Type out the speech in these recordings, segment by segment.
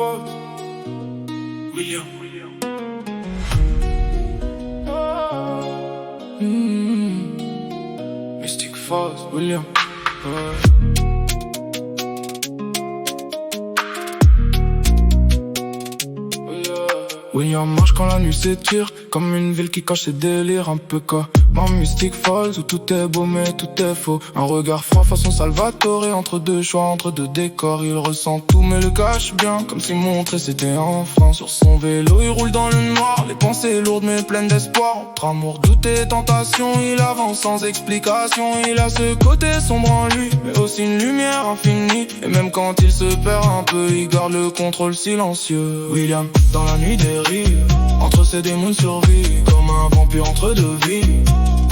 Falls, William. Mystic Falls, William. William marche quand la nuit s'étire, comme une ville qui cache ses délires, un peu comme Mystic Falls où tout est beau mais tout est faux. Un regard froid façon Salvatore, entre deux choix, entre deux décors. Il ressent tout mais le cache bien, comme s'il montrait c'était enfant. Sur son vélo il roule dans le noir, les pensées lourdes mais pleines d'espoir. Entre amour, doute et tentation, il avance sans explication. Il a ce côté sombre en lui, mais aussi une lumière infinie. Et même quand il se perd un peu, il garde le contrôle silencieux. William dans la nuit dérive, entre ses démons survit, comme un vampire entre deux vies,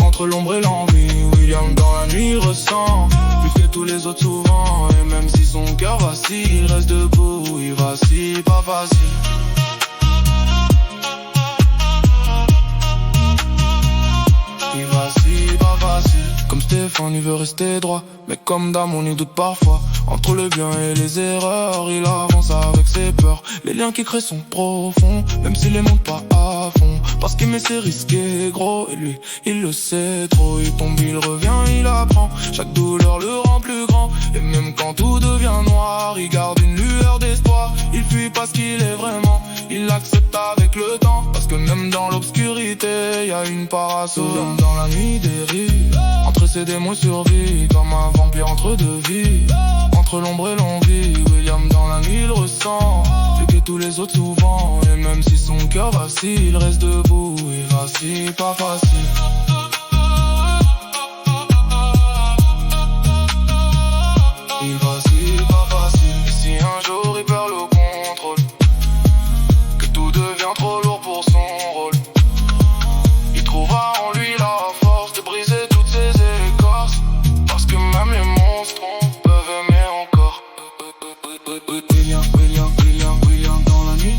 entre l'ombre et l'envie. William dans la nuit ressent plus que tous les autres souvent. Et même si son cœur vacille, il reste debout, il vacille, pas facile. Il vacille, pas facile. Comme Stéphane, il veut rester droit, mais comme dame, on y doute parfois. Entre le bien et les erreurs, il avance avec ses peurs. Les liens qu'il crée sont profonds, même s'il les monte pas à fond. Parce qu'il met ses risqués gros, et lui, il le sait trop. Il tombe, il revient, il apprend. Chaque douleur le rend plus grand. Et même quand tout devient noir, il garde une lueur d'espoir. Il fuit parce qu'il est vraiment, il l'accepte avec le temps. Parce que même dans l'obscurité, y a une part à sauver. Dans la nuit dérive, entre ses démons survit, comme un vampire entre deux vies, entre l'ombre et l'envie. William dans la nuit il ressent plus que tous les autres souvent. Et même si son cœur vacille, il reste debout, il vacille, pas facile. Il vacille, pas facile. Et si un jour il perd le contrôle, que tout devient trop lourd pour son rôle, il trouvera en lui la force de briser toutes ses écorces. Parce que même les monstres peuvent aimer encore. William dans la nuit,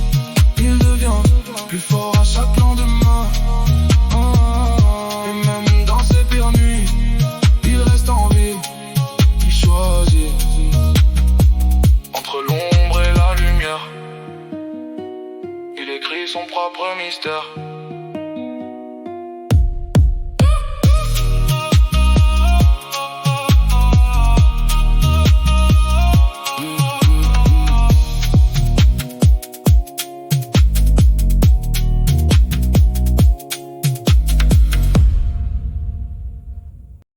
il devient plus fort à chaque lendemain. Et même dans ses pires nuits, il reste en vie. Il choisit entre l'ombre et la lumière. Il écrit son propre mystère.